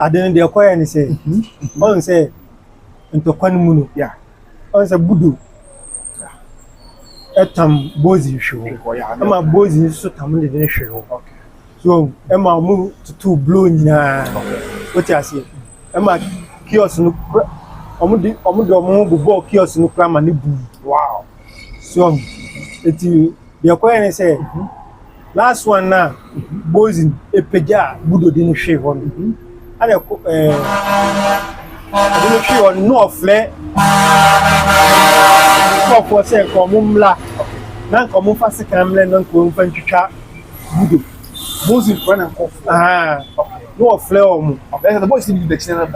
Aden de koya ni say on say into kwanmu no yeah on say budo etam bozi hwe ama bozi so tam de ne hwe okay so ema mu to blow nyina what you say ema kiosk no omo bubo kiosk no kra ma ne bu wow so eti de koya ni say last one na bozi epeja budo de ne hwe ho and the no flare for say komumla na komu fast camera na komu fantwitwa budo bozi friend and cough no flare omu the boys need the channel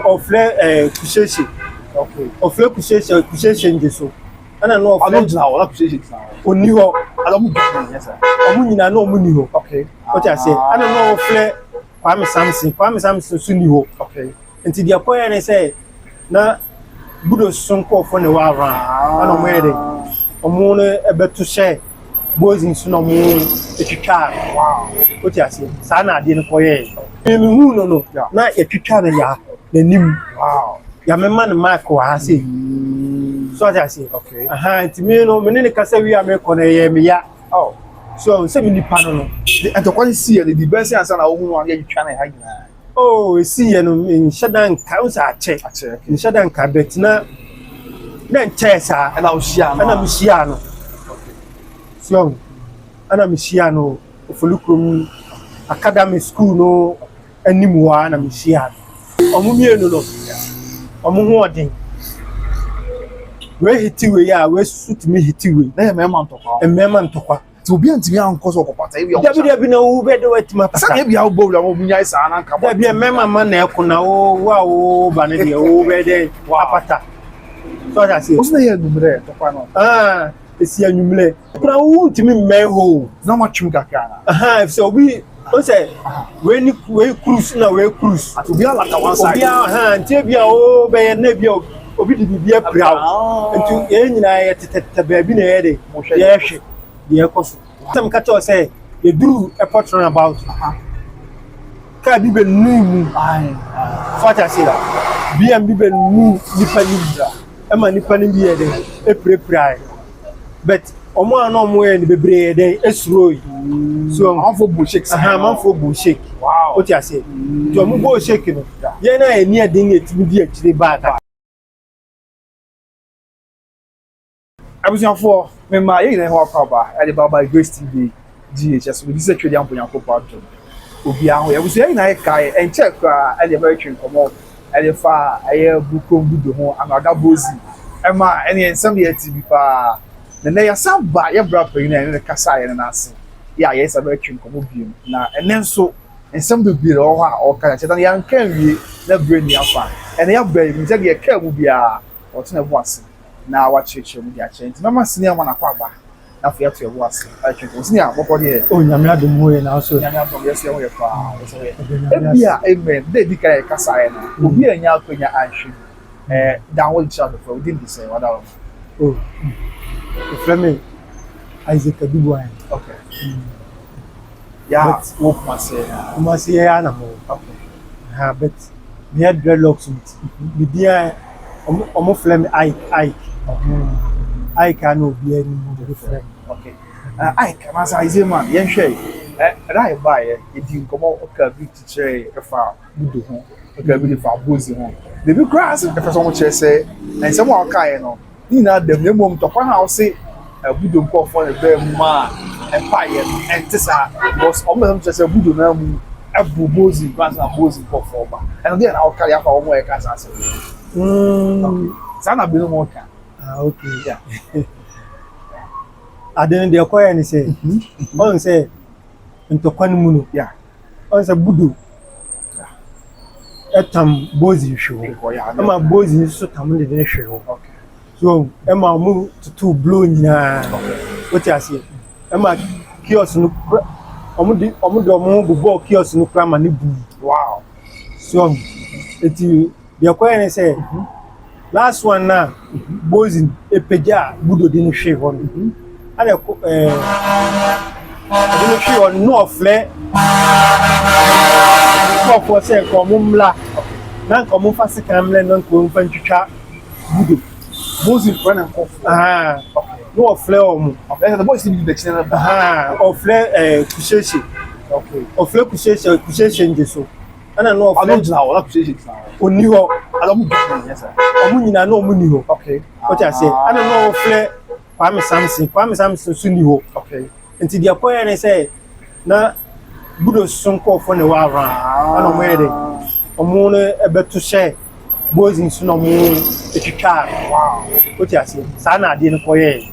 of flare kusheshe okay of flare kusheshe ndeso ana no I don't know what kusheshe now oni ho adamu yes sir omu nyina na omu ni ho okay what you say ana no flare Kwame Samson suni ho okay nti dia koya ne say na budo sonko fo ne wa ran ana mo yede omo no ebeto she bozi nso no mo etwitwa wow what you say sa na ade ne koye me hu no na etwitwa ne ya nanim wow ya memma ne mark wa ha say so what you say okay nti me no me ne kasa wi a me kono ye me ya oh so se me nipa no and to quite see the best answer na ohu no you try na ha nyina oh see ye no in shadan ka usa ache in shadan ka betina na nche sa and I share ana mi shia no so ana mi shia no ofulukrum academy school no animwa na mi shia omu mienu no omu ho odin we hitiwe ya we suit me hitiwe na mema ntokwa to be antimi anko so kopata e bi on da bi na wo be de wetima pata sa e bi a wo bo wo munya isa na nka da bi mema ma na ekuna wo wa wo ba ne de wo be de apata so that say o se ye numere to kwa no esi anwumle pra wo ntimi meho na ma twum kakra na so we o say we cruise na we cruise to be like one side obi nti bia wo be na bia obi di bia pra nti ye nyina ye tetete ba bi na ye de ye hwe ye koso tam ka to say ye duru airport run about ka bi be numu fata sira bi am bi be nu nipa ni bra e ma nipa ni bi ye de e prepare but omo an omo ye ni bebre ye de esuro so am for bullshit man for bullshit wow what you say to omo go shake no ye na e ni adin etimi di akire ba ka abusuafo me ma ye ne ho akaba e de baba Grace TV GHS we say twedi ampo yankopa adom obi aho ye busu ye na e kai en check e de very twin komo e de fa e bukom budo ho amaga bozi e ma ene ensam ye TV pa na ya samba ye bra pa ina ne kasa ye na ase ya ye sa very twin komo biem na ene nso ensam do bi ro ha o ka chetan ya nkan wie na brain ya fa ene ya ba mi je ye ka mu bia o tena bu ase na wachiche mu dia chenti mama senior ma na kwa ba na fia to ewo ase achiche senior boko de o nyame adom ho ye na so nyame adom yes ye ho ye fa so ye ebia amen de di kai kasa ye na obi anya akonya anhwe download chat for within the say what else oh frame Isaac Adubuan okay yeah what must say ya na mo okay but me had dreadlocks with me dia omo flame Ike no be any more friend okay Ike ma say ze man yen hwe rai ba ye edi nkomo oka bi teacher e fa budo ho oka bi fa bozi ho de bi grass e fa so mo che say na se mo aka ye no ni na dem ne mom to kwa na o say budo nko fo ne be ma e pa ye entisa because omo dem che say budo na mu abu bozi grass na bozi nko fo ba and then na o ka ya fa omo e ka sa say sana binu mo ka okay yeah aden de koya ni say on say into kwanmu no yeah on say budo etam bozi hwe ama bozi so tam de ne hwe okay so ema mu to blow nyina what you say ema kiosk no omo bubo kiosk no kra ma ne bu wow so eti de koya ni say last one na bozi epeja budo de ne hwe ho and the no flare call for say komumla na komumfa sekamle na komumfa ntwitwa budo Moses friend and coffee. No ofle omu. The boys need the channel. Ofle kusheshe. Okay. Ofle kusheshe njeso. Ana no ofle. I don't know what kusheshe is now. Oni ho. I don't know. Yes sir. Omu nyina na omu ni ho. Okay. What you say? Ana no ofle Kwame Samson su ni ho. Okay. Nti dia koya ne say na budo sonko fo ne wa ran. Ana mo yede. Omu ne ebeto share. Boys in Sunomu, etwitwa. Wow. What you say? Sa na ade ne koye.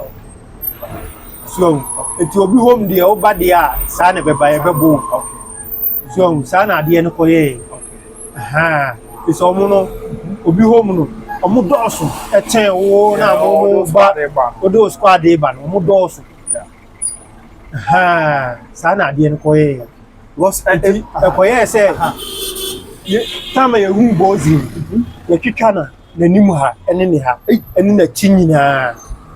So, enti obi home dey oba dey a sa na beba ye bebo. So, sa na ade ne koye. It's omo no obi home no. Omo doso eten wo na omo ba. Odo squad dey ba no omo doso. Sa na ade ne koye. Was e koye say tama ye hu bozi. Ya twitwa na nanim ha ene ne ha ene na chi nyina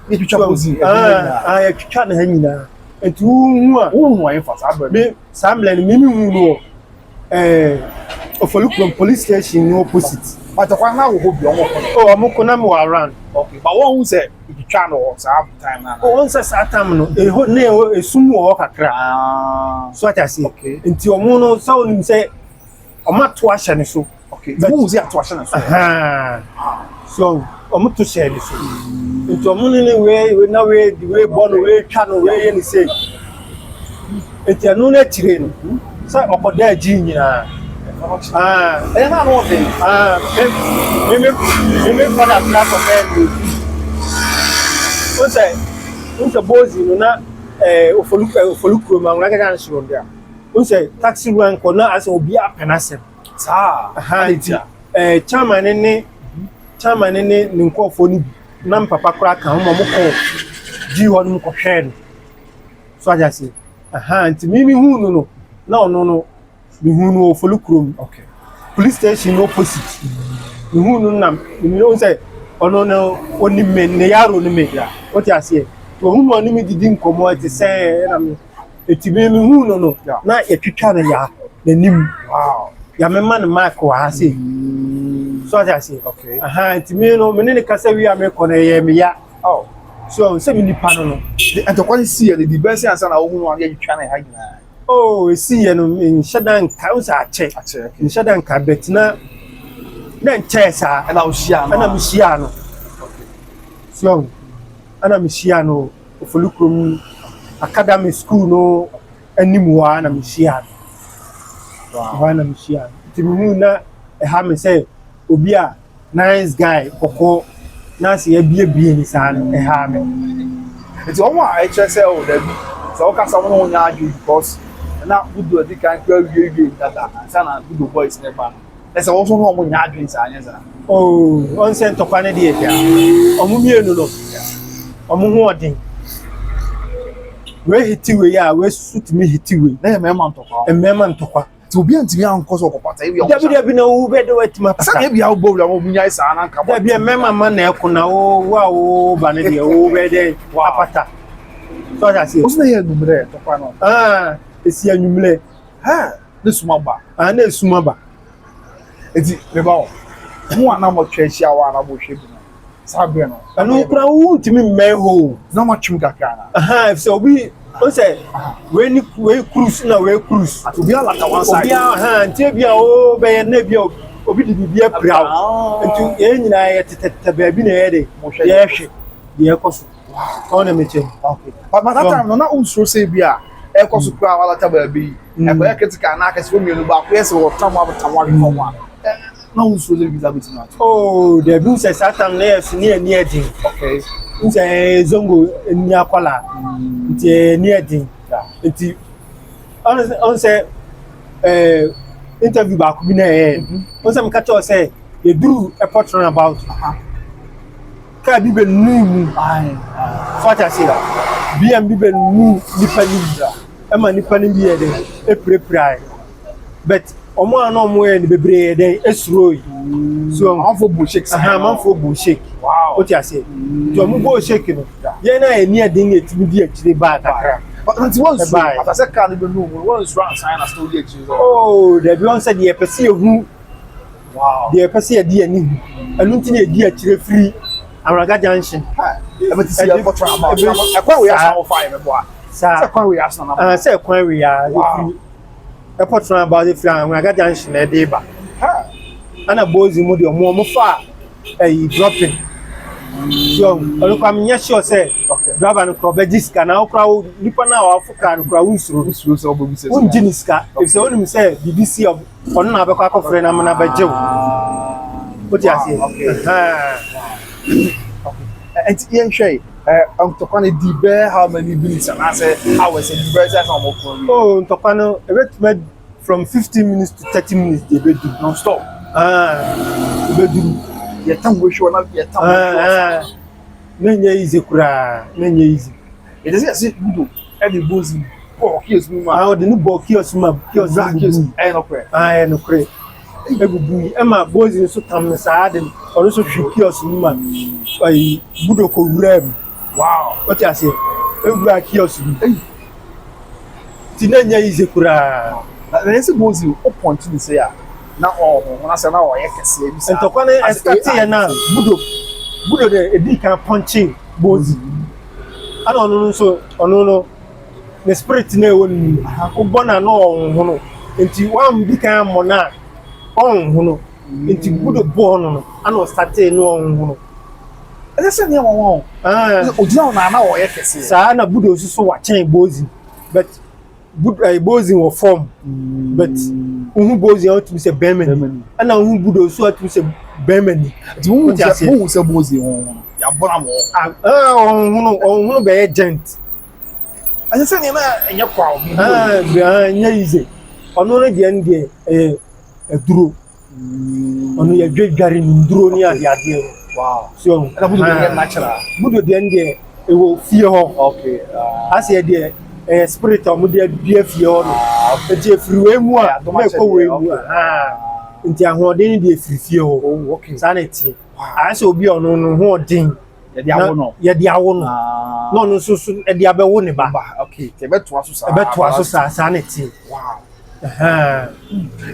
ye twitwa bozi ya twitwa na ha nyina enti hu a hu wan fa sa me samle ni mi hu no Ofolukum police station no opposite but kwa na wo bi omo omo na me wa around okay but one who say twitwa no sa time na one say sa time no na esum wo kakra so ata say enti omo no sa onim say omo to ahye ne so. Okay. But who's here to wash na so? So, omo to share this. Into omo ni we na we the way born we twa no we ye say. Enti anu na tire no. Say okoda agi nyina. E na no dey. Me for that class of men. O say bozi no na ofoluku ma ngaka kan shiro dia. O say taxi run ko na as obi apenasem. Chairman ne nkofo ni na papa kura kan mo ko ji ho no ko hwe no so aja se nti mi hu no na ono no mi hu no Ofolukum okay police station opposite mi hu no na mi no say ono no oni me ne yaro ni me ya what you say to hu mo ni mi didi nkomo ati say na mi eti mi hu no na etwitwa na ya nanim wow ya me man mark wa say so I say okay nti me no me ne kasa wi a me kono ye me ya so say me nipa no and to kwani see the best answer na wo hu no ya twitwa na ha nyina see ye no in shadan ka unsa ache in shadan ka betina na nche sa na ushia no ana me shia no okay so ana me shia no Ofolukum academy school no animwa na me shia wow na me shia timimu na ha me say obi a nice guy koko na se bie ni sa no ha me eti omo a say o da bi so o ka sa mo nya aju because na budo di kan kwa wie dada ansa na budo boys ne ba na se wo so no mo nya aju sa anya sa on se to kwane di etia omo mienu no omo ho odin we hitiwe ya we suit me hitiwe na mema ntokwa to be antimi ankoso kopata ebi dabi na wo be de wetima sa ebi a wo bowla wo munya isa na nka dabi mema ma na ekuna wo ba ne de wo be de apata so ja si o se ye numre to kwa no esi anwumle ne suma ba na esuma ba eti me ba wo mu ana mo twehia wa na bo hwe bi no sabe no anu kura wo ntimi meho na mo twum kakra na if so we o say we cruise na we cruise obi ala ka one side obi nti bia o be na bia obi di bia prawo nti e nyina ye tete ba bi na ye de ye hwe ye koso on na meche okay but that time no na unso say bia e koso kura wala ta ba bi e ko ya ketika na akase mienu ba ko yesi wo tamwa reform na unso le biza bitin na the bin say satam na yes ni edin okay nse zongo ni akwala nti ni edin nti on say interview ba ku bi na on say me catch us say you do a portrait about ka bi be nu what I say bi be nu ni pani e ma ni pani bi e de e prepare but omo ana omo e ni bebre de esuro so amfo bo shake amfo bo shake wow what you say to omo bo shake no ye na eni adin etimi di akire ba kakra But one after say car no be no one run sign na story e chi. Oh, the one said the person who Wow. the person e di ani. Anu nti na e di akire free Amraga Junction. E be ti see e for about. E kwa we ask how far e be boy. Say kwa we ask na. Say kwa we are. E for about the free Amraga Junction e dey ba. Ana boys mu de omo fa dropping. So, olu kwa menya sure say driver no crop register na okra nipa na wa fuka no kra unsuro so obo say. Unjiniska. If say onu say BBC of onu na be kwa akofre na na be jew. What you say? Okay. And yen hwe ntokwa na di be how many minutes and I say hours and the say how much. Oh, ntokwa no e bet from 15 minutes to 30 minutes dey be do non stop. Be do. Ye tam we show na ye tam. Nenye easy kura, nenye easy. It is say budo e dey bozi. Oh, kios mu ma. Ah, de no bo kios ma, kios no kre. Ah, no kre. Ebubu e ma bozi so tam na sa de, o so hwi kios mu ma. Ai budo ko wura. Wow. What you say? Ebu kios mu. Ti nenye easy kura. Na nse bozi o point ni say ya. Na na say na o ye kese bi sa. Ntokwa na expect ya na budo de edi kan punching bozi. Ana ono no the spirit na ewo ni ubona no onhuno enti wan bi kan mo na onhuno enti budo bo no ana start no onhuno ese se ne won ojina na o ye kese sa na budo so wa chen bozi but bozi wo form but uhu bozi out to say bemen ana uhu budo so out to say bemen who say bozi won ya bona mo onhuno be agent anya se ne na enye kwa o nya ize ono re de ndie duro ono ya dwedware ni duro ni ade wow so na budo de natural budo de ndie e wo fie ho okay ase de spirit o mu de bia fie ho no e je friwe mu a me ko we mu nti ahoden de frifie ho okay sanity ase obi ono no ho odin ye dia wo no no no so e dia be wo ne ba okay te be to aso sa sanity wow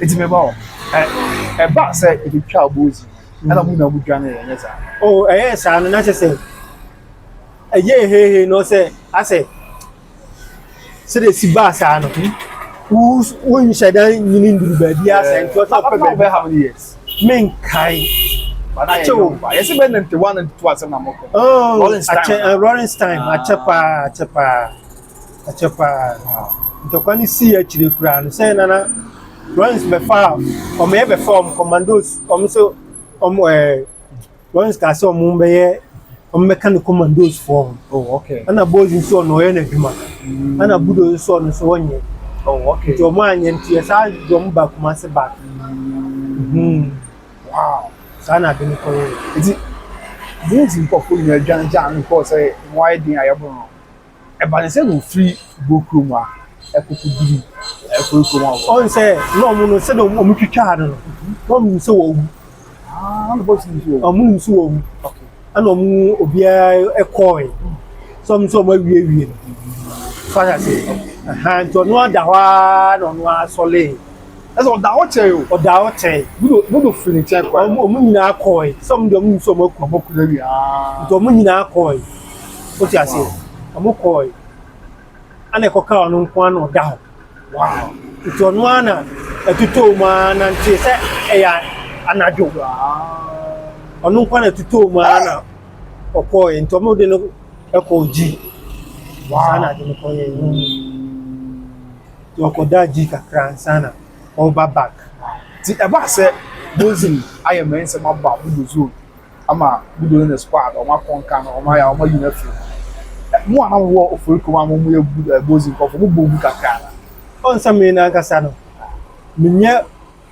it's me ba e ba say e twa bozi ana mu na mu dwane ye sa oh sa no na say ye he no say ase se de si ba sa no won sheda nyini nduru ba dia sa nti o ta pe be how many years men kai yes, been 91 and 2 as a number. Oh, Rolling Time, Achapa. Tokani see actually crown. Say nana, runs before, or maybe form commandos, so runs castle Mumbai, or mechanical commandos form. Oh, okay. And a boys in so no energy, and a budo son so on ye. Oh, okay. Your man and tears, I don't back myself back. Wow. Sana bini ko iti bozi ko fo ni jan ko say why din ayabo no e ba ne say no free go krom a e ko kudiri e ko krom a on say no mu no say do mu twitwa no no mu say wo no bozi ni wo mu so wo okay ana mu obia e koi so ma wie fara say to no da wa no asole eso da o che budo fini che kwa o mu nyina koi some do mu so maku na wi to mu nyina koi o ti ase o mu koi ana ko ka onu nko ana da ho wow to no ana etuto ma na nti se ya anajo onu nko na etuto ma ana o koi to mu de no e ko ji sana de ko ye to ko da ji kakran sana over back. Ti eba say bozi aye men se ma ba budo zone ama budo in the squad o ma konka na o ma ya o ma unifi mu ana wo ofuriko ma mu ye bozi ko mu bo bu kakra on sa me na kasa no menye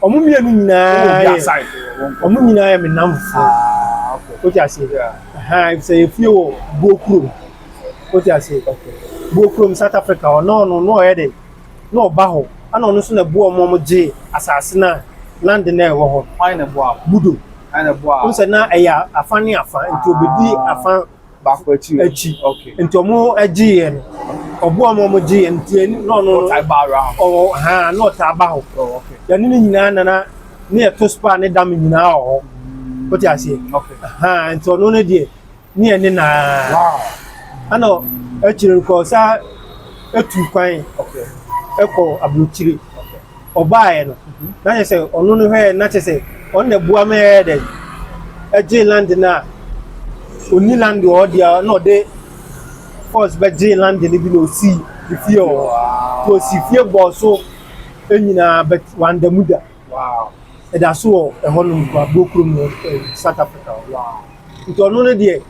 o mu mienu nyina o mu nyina ya me namfo okay o ti ase if say fie wo bokuro o ti ase okay bokuro South Africa o no e de no ba ho ana onu so na bu omo je asase na land na e wo ho why na bu budo ana bu on se na eya afani afa nti obedi afa ba ko echi okay nti omo agi ye no obo mo je ntie no type bar around oh ha no ta ba ho oh okay ya ni nyina na ne to spa ne dam nyina ho what you say okay ha nto no ne die ni ene na wow ano e chire ko sa etu kwan okay eko abrochire obae no na se onu no he na se on na bua me de eje land na oni land o dia no de force be je land ni bi no si fie o to si fie bo so enyina bet wanda muda wow e da so e honum kwa bokrum no South Africa wow nto onu no de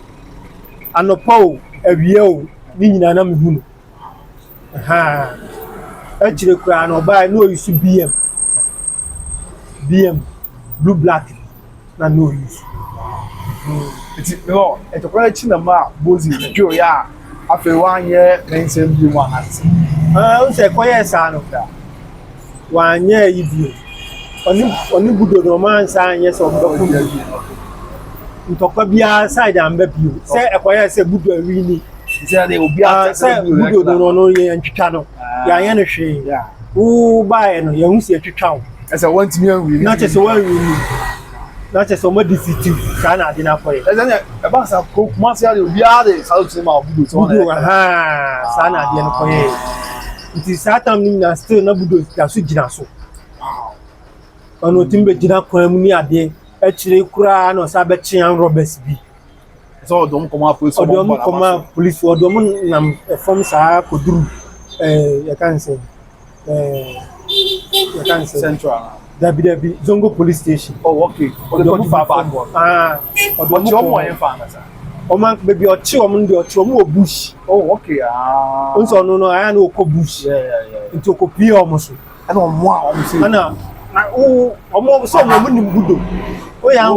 anopa o awie o ni nyina na mehunu ha echire kura no buy no use BM blue black na no use it's no eto kwa chi na ma bozi jo ya afi wanye mention bi mu anati o se koye sa no da wanye ibio oni budo no man sa anye so mbeku ntokwa bia side amba bio se ekoye se budo awi ni se de obi ata se budo no ye ntwitwa no ya anye no hwe wo buy no ye hu se twitwa wo ese want me awi na che se wa awi ni na che so mo defeat kana ade na koye ese ne e ba sa ko kuma se de obi ade sa tu ma budo so budo ha sa na ade no koye nti satam ni na still na budo ya so gina so ono timbe gina kwan mu ni ade e chire kura na sa be chian robbers bi so odom koma police odom koma police odom nam form sa koduru ya kan say central dabi zongo police station oh okay odom fa bad boy odom mo yen fa na sa o man baby o chi o mun de o chi o mu bush oh okay onso no no aya na o ko bush nti o ko pie o mo so ana o mo a o mo se ana o mo so mo ni budo o yan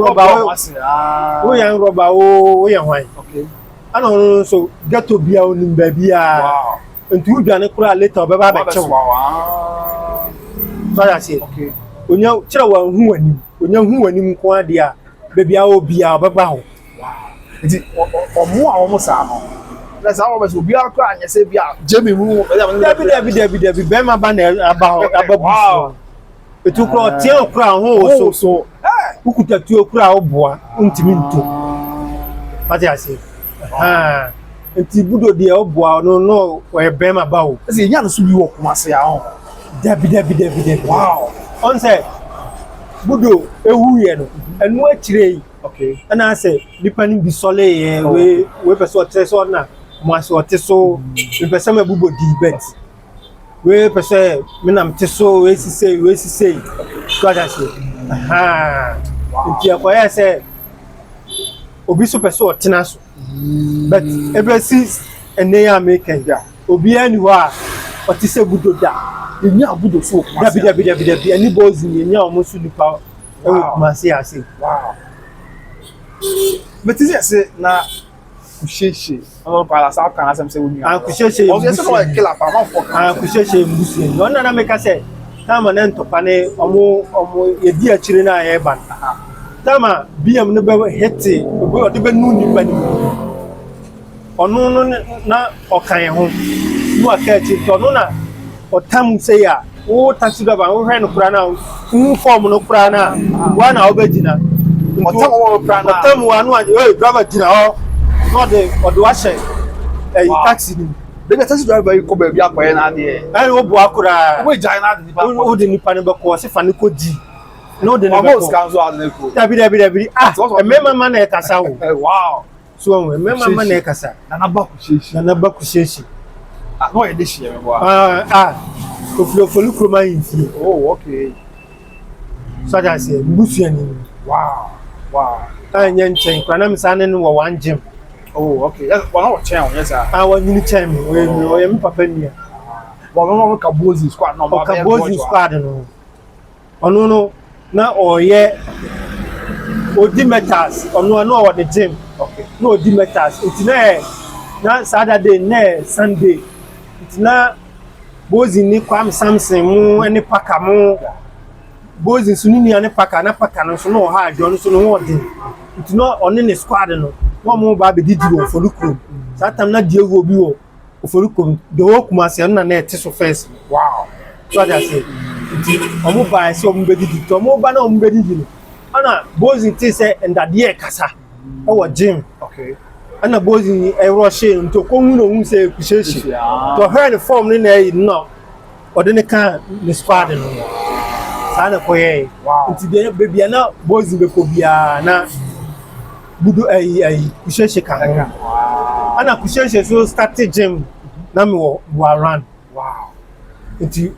roba o yan hwan okay ana no so ghetto bia o nim ba bia wow nti u dwane kura later be ba chew so ya say okay onya kire wa hu wani onya hu wani nko ade a be bia o bia o be ba ho nti o mo a o mo sa no na sa o be so bia kura anya se bia jemi mu dabi be ma ba na ababu etu kura tie kura ho so ukuta tuo kura oboa ntimi nto pati ase ha nti budo de oboa no we be ma ba o se nya no so bi wo kuma se a ho dabi wow on say budo ewu ye no enu akire okay ana say nipa ni bi sole ye we person treso na mo ase o teso we person ma bubo di bet we person me nam teso we sise so ada say aha nti akoya say obi so person o tena so but every ene ya make ya obi ani ho a o te se budo da enya budo so dabi ani bozi ni enya o mo su nipa e kuma se ase wow but is it na kusheshe no para sa kan asem se woni kusheshe o se so like killer pa ma for kan kusheshe mbusu no na make say tama na ntopa ne omo ye di akire na ye ban tama BM no be hete obi ode be nu ni bani onu no na okan ho no akachi to no na otam say ya wo taxi driver wo hwe no kura na form no kura na wa na obegina otam wo kura na otam wa no ade driver gina ho no de ode wa she taxi ni the taxi driver you ko be bi akoye na ade wo bo akura wo jai na ade wo de nipa ne be ko se fa ne ko di no de ne be almost can so ade ne ko dabi mema na e kasa wo wow so mema na e kasa na ba ku sheshi no e de shie me bo oflo kroma yinfie oh okay so that say mbusu ani wow anya nchen kwa na msane no wo wan gym oh okay yes one of chen yes sir wa nyini chen we me papa nia no ka bozi squad no ba ka bozi squad no onu no na oye odi metals onu na o de gym okay na odi metals itina na Saturday na Sunday itina bozi ni kwam Samson mu eni paka mu bozi sunini ane paka na paka no so no ha ajo no so no ho de itina oni ne squad no wo mu ba be didi wo for lukuru satam na die wo bi wo Oforukom the whole Kumasi na na so first. Wow. So that say omo ba say omo bedidi to omo ba na omo bedidi no ana bozi ti say ndade kasa e wo gym. Okay. Ana bozi e rush nto ko hu no hu say kusheshe to her the form ni na yi no ode ne kan the squad no sana ko ye nti de bebia na bozi be ko bia na budu ai kusheshe kan ana kusheshe so start gym na me wo run. Wow. Nti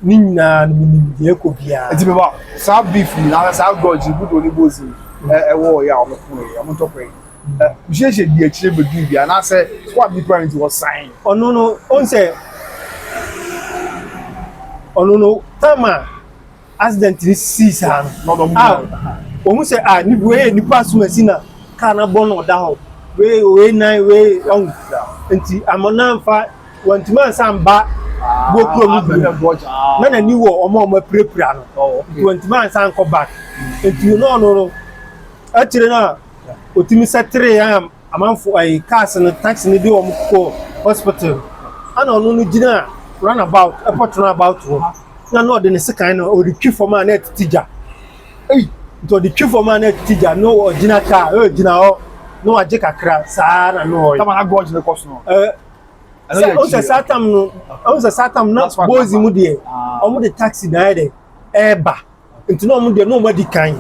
ni nyina ni de ko bia nti be ba sa beef ni na sa gorge budu ni bozi wo ya o ko ya mo to pe kusheshe di akire be du bia na say squad ni parent was sign ono no on say ono no tama accident ni sisa no do o mu say ni we ni pass machine ka na bon no da ho we nine we on nti amona mfa wantima samba bokro mu na ni wo omo prepare no wantima san ko back nti no atire na otimi setre am amanfo ai cars no taxi ni de wo ko hospital ana ono no gina runabout airport runabout na no de ne sekan no o retwi for man na tija to the chief for man na tija no original car original o no aje kakra saa na no tama na gorge ne cost no o se satam na bozi mu de o mu de taxi na de eba nti no mu de no ma di kan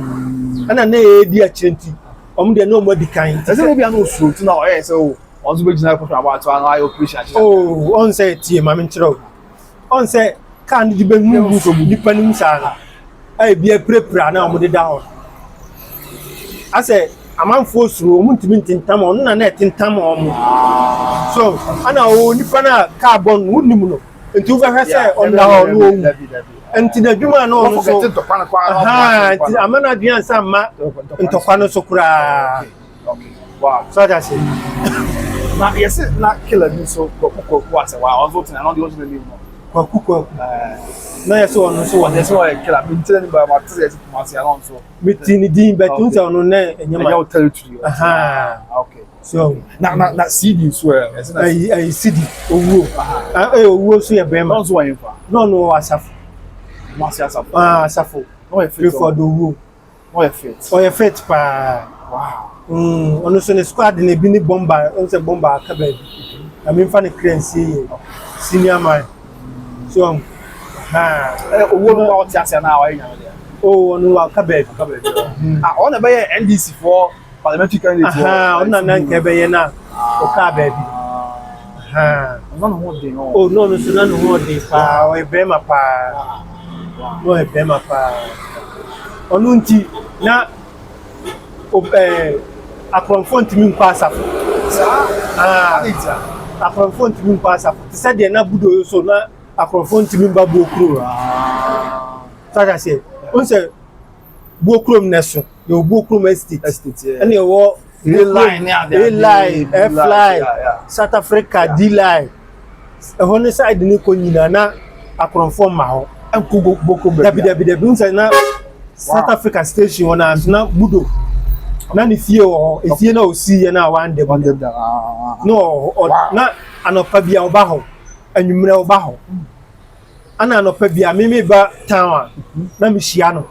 ana na e di achenti o mu de no ma di kan ese mo bia no so tu na o e se o onzo be gina ko about to an operation on say tie ma me nchiro on say kan di be mu so bu nipa nim sa na ai bia prepare na o mu de da ho ase amanfo suru o mu ntimi ntintam o na na tintam o mu so ana o nipa na carbon wunimu no nti u fa se on da ho no nti na dwuma no no so nti amana aduan sa ma ntokwa no so kura okay wow so that say na yes na killer ni so ko ase wa on vote na no the original name no kwakuko na yes on so what is why killer me tell ni ba ma tell you ma se alon so mitini din but unse on na enyama ya territory okay so na CD so ai CD owo owo so ye bema no so wan fa no asafo asafo no e fit for the owo no e fit o ye fit pa wow ono so ne squad ne bi ni bomba on se bomba ka ba na me fa ne clearance senior man so owo no o ti ase na wa nya le ono wa ka ba on e be NDC for parliamentary candidate on na nke be ye na o ka ba bi no no de no no so na no de pa o e be ma pa no e be ma pa onu nti na akronfo ntimi nkwa asafo akronfo ntimi nkwa asafo ti se de na budo so na akronfo ntimi mba bokro saga se on se bokro mneso yo bokro estate ene wo line F-line South Africa D-line ehone side ni ko nyina na akronfo ma ho enko bokro dabi un se na South Africa station wana na budo na ni fie o efie na osi ye na wan de no na anopa bia oba ho anwumre oba ho ana anopa bia me ba town na me hia no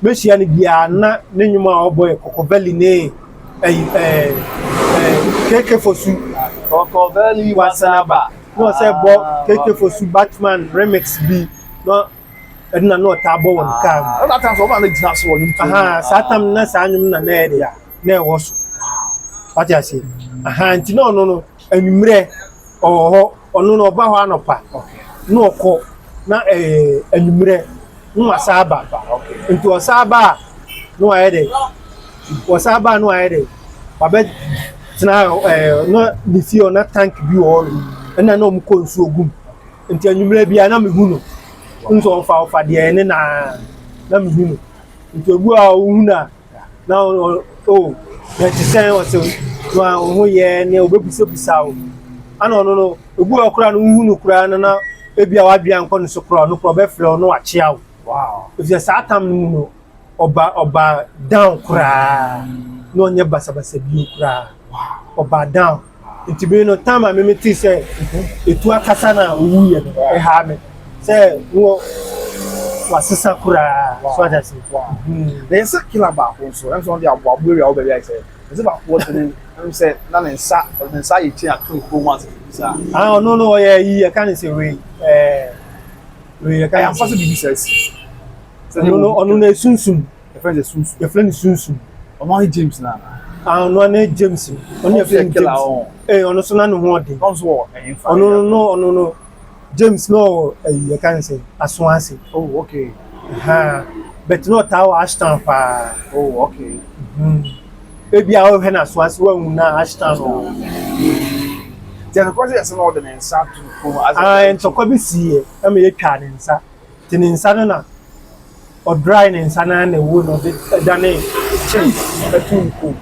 me hia ni bia na ne nwuma obo kokobeli ne keke fosu kokobeli wasanaba no say bo keke fosu Batman remix bi no edna no tabo won ka that time so man dey gina so won satam na sanyum na na ede na e wo so what you say nti no anwumre oho ono no ba ho anopa no ko na anwumre nwa saba nti o saba no ede o saba no ede babe tina no difio na tank bi o na no mu ko nsu ogum nti anwumre bia na me hu no nso fa de ne na me hu no nti ogu a hu na ya ti sen o se no ho ye ne obebusa o ana no ogu akura no hu no kura na ebia wadua nko no so kura no kura be fre no achia o wow if you satam no oba down kura no onye basabasa bi kura oba down nti be no time a me ti say etu akasa na owu ye no e ha me say wo wasesa kura so ada say na nsa killer ba ko so em so dey aboabo area obabi I say nsa ba ko tene em say na nsa ye chi atu ko once bisa no ye I can say we I can fast be business no na sunsun your friend is sunsun omo James na no na James on your friend James ono so na no ho ode no James no I can say Aswansi. Oh, okay. But no Tower Ashton pa. Oh, okay. Maybe I will have Aswansi when na Ashton. There's a question that's not the answer to come as and so come see I mean can answer. Tin insana na or dry insana na wo no dane change between ko.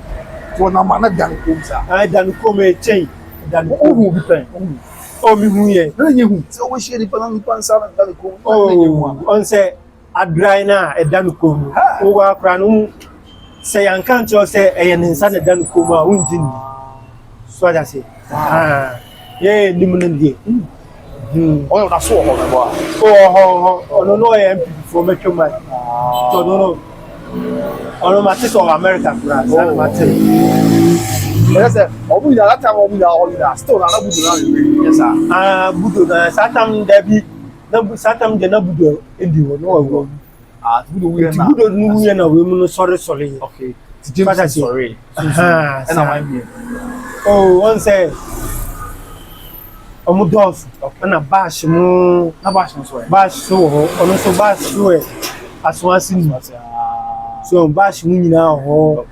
For na man dan ko sa. I dan ko me change dan ko bi pen. Oh, me who ye? No, you so we share the pan sala dan ko. Oh, on say a dry na e dan ko. O wa kra no say an kan cho say e yen nsa na dan ko ma unjin. So that say. Yeah, limunin die. Oh, na so ho ba. Oh, no MP for me chuma. So no. Oh, ma ti so America kra, say ma ti. Yes, sir. Obu ya that time obu ya all that still na budu na yes sir. Budu na satam dabi na satam de na budu endi wo no wo. Budu we na. Budu nu we na we mu no sorry. Okay. James sorry. And I mind. Oh, one say omu dos na bash mu na bash no so. Bash so ho, ono so bash so e Aswansi ni. So bash mu nyina ho.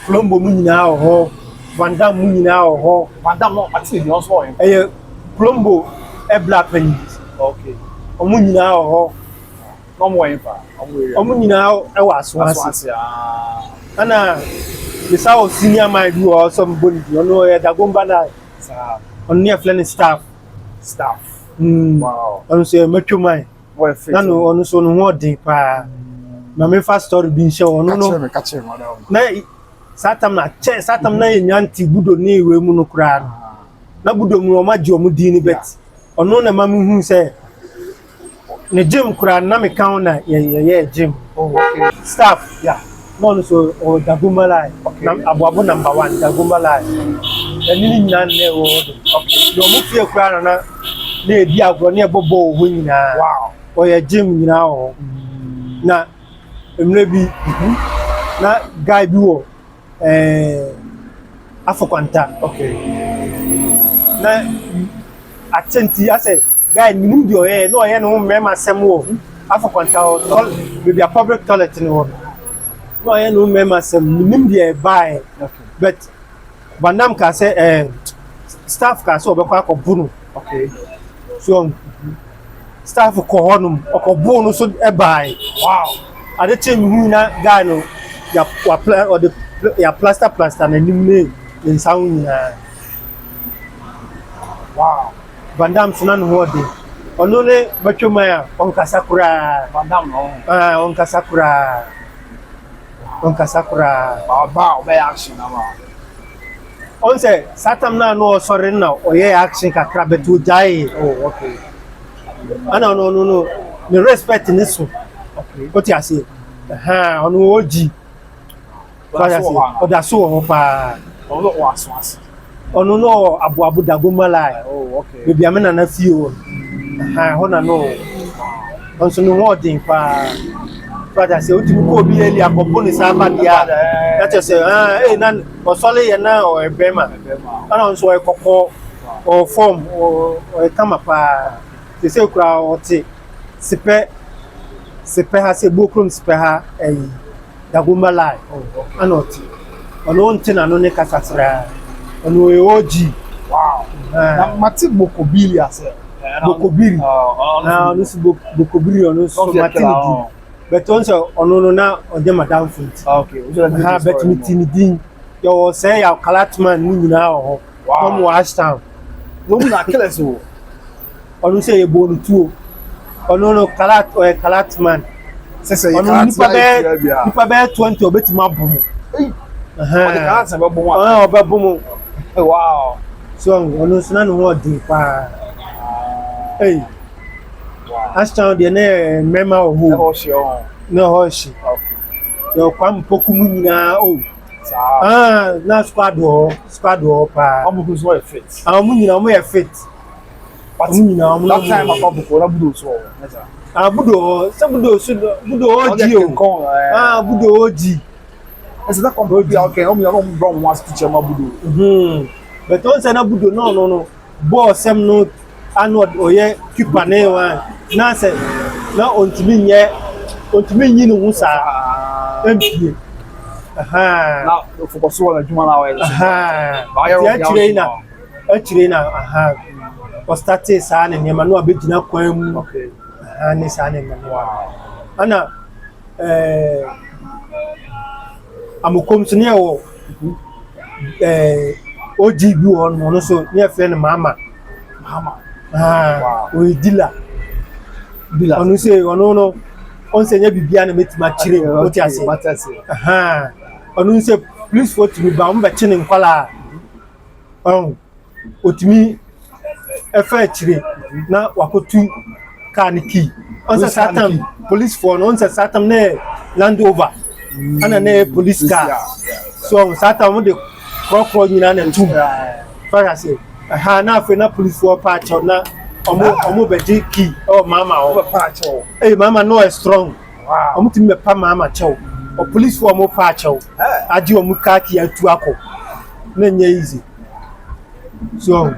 Colombo mu nyina ho, Van Dam mu nyina ho. Van Dam no ati ni also ho. Colombo e black pen. Okay. Omu nyina ho. No mo yin fa. Omu nyina e wa Aswansi. Ana the sao senior my do or some body no e da gomba na sa on near flanning staff. Wow. On say metro my. Na no on so no ho din pa. Na me first story bin show no catch him madam na satam na nyanti budo ni we mu no kura na budo mu o ma ji o mu di ni bet ono na ma mu hu say ne gym kura na me kan na ye gym. Oh, okay. Staff no so o Dagomba line na abuabo number 1 Dagomba line ni nyina ne wo okay do mu fie kura na e di agro na e bobo ho nyina. Wow. O ye gym nyina ho na emrebi na guy bi wo afokwanta. Okay. Na atenti ase guy minimum di oye no oye no mema sem wo afokwanta o be a public toilet ni wo no oye no mema sem minimum di e buy. Okay. But bandam ka say staff ka so be kwa ko bunu. Okay. So staff ko honum ko bunu so e buy. Wow. Ade che mi na guy no ya plan or the ya plaster na nimne nsawo nyina. Wow. Bandam suna no hode ono ne batwoma ya onkasa kura Bandam no onkasa kura ba obey action ama on say satam na no sorry na oye action kakra betu jai. Oh, okay. Ana no me respect ni so. Okay. What you say ono oji oda so ho pa ono waswas ono no abu Dagomba line. Oh, okay. Baby amena na fie ho na no onso no ho din pa brother say otimi ko bi eli akopo ni saba dia that you say na osole ye na o ebema ana onso e kokko o form o kama pa se kura o ti sipe ha se bokrum sipe ha Dagomba line. Oh, okay. Anoti ono ntina no ne kasasra ono e oji. Wow. Na mati bokobili ase Bokobiri na ono si bokobiri ono so mati di but onso ono no na onde madam foot. Okay. Bet meeting din yo say ya Kalatman ni nyina ho come Washtown no na kele so ono say e bonu tuo ono no Kalatman sese nipa be 20 obetima bomo o de kan se be bomo obebomo Wow. So ono so na no ho din pa. Hey. Ashton de na mema o The ho. horse your. Na ho shi. Okay. Yo kwam poku mu nyina o. So. Na squad pa. I'm who's well fit. Mu nyina mo ye fit. But Mu nyina mo. that time I come before I do so. Budo, se budo oji o. Budo oji. Ese that come be okay. I'm your own brown wants to chama budo. But on say na budo no. Ball sem no anu oye keeper na wa. Na say na ontimi nyi no hu sa. Empie. Now focus on adwuma na wa. Achire na o start sa na nema no abegina kwan mu. Okay. Ani sa na nema. Wow. Ana amukom so ne wo OGB on no so ne friend mama. Wow. O dila onu se onu no on se nya bibia na metima chire o ti ase onu se please for me ba mba chine nkwala otimi efa chire na wakotu kan ki on se satam police for no on se satam na Land Rover ana na police car so satam mo de krokro nyina na tum fa say na afi na police for patch na omo beji key mama patch mama no is strong wow omo timi pa mama chew o police for omo patch aji omo car key atu ako na nya easy so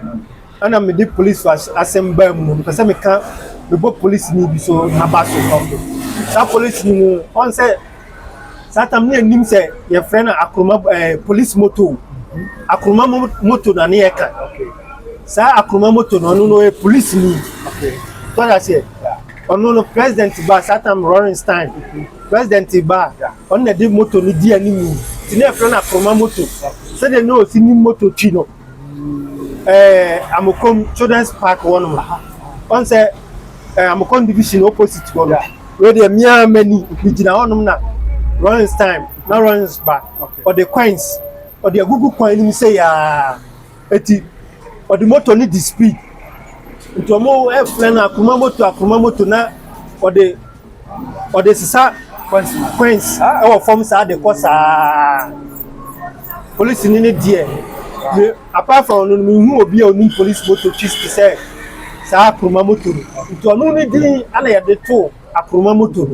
ana me the police was assemble mu pese me ka me bo police ni bi so na ba so come sa police ni on say satam ni nim say your friend akroma police moto akroma moto na ne yeka okay sa akroma moto no police ni okay what I say no president ba satam Rorenstein president ba on na di moto ni di animu ti na friend akroma moto say they know si ni moto chi no Amukom Children's Park one on say Amukom division opposite one where the mere many bigina on na Rorenstein na Rorenstein back or the coins or the Google coin ni say eti or the motor need the speed into mo friend akuma moto na or the sisa coins our forms are the course police ni there apart from no hu obi a oni police motor chist say sa akuma motor into no ni din ana ya de to akuma motor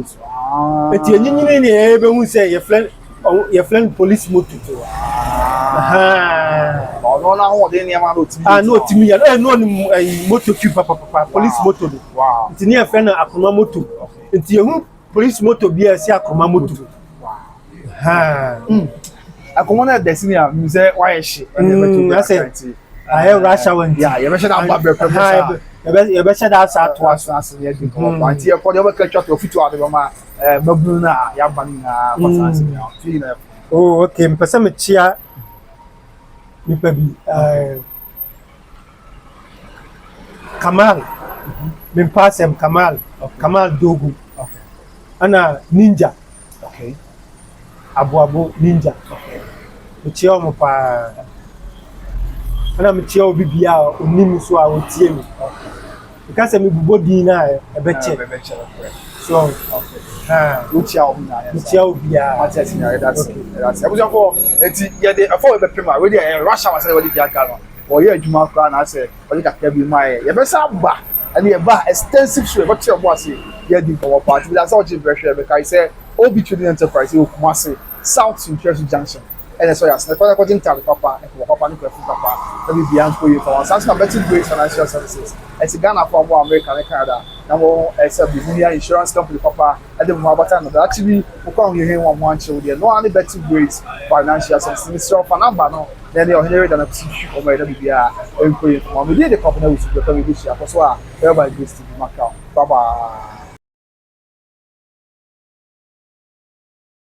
eti enyinyini ni ebe hu say your friend police motor no na ho de ni ma no timi no timi ya no ni motor ki papa police motor wow enti ni your friend akuma motor enti hu police motor bi a si akuma motor akoma na destiny a mu say why she I say I have Russia one yeah you mention that bad purpose you be said that to us as ye di ko anti e ko de be catch to fitu ade ma mabunu na ya bani na pasanse ya fi na oh okay mpesa me chia ni pabi Kamal min pasem Kamal Dogu okay ana ninja okay abu ninja okay mchia mo pa ana mchia obibia onimi so a otie mi because me bubodi na ebeche so okay mchia obina ya mchia obia matches na that's e buja for enti ye dey afọ be prema we dey Russia was say we dey aka no o ye adwuma kwa na say we dey ka bi mai ye be sa ba and ye ba extensive show but your boss ye dey for party that's all just pressure because say Obi Trading Enterprise o Kumasi South Interest Junction and so yes na kwa kwa jinta papa e ko papa ni kwa papa e bi bian ko ye for Samsung Betty Grace Financial Services it's Ghana for America and Canada na mo Sabinia Insurance Company papa e dey mo abata no actually mo kwa ye hen one chill there no any Betty Grace Financial Services Mr. of number no then the Henry than a tissue or my bia e ko ye for me dey the company we should be we share so whereby Grace to Macau bye bye.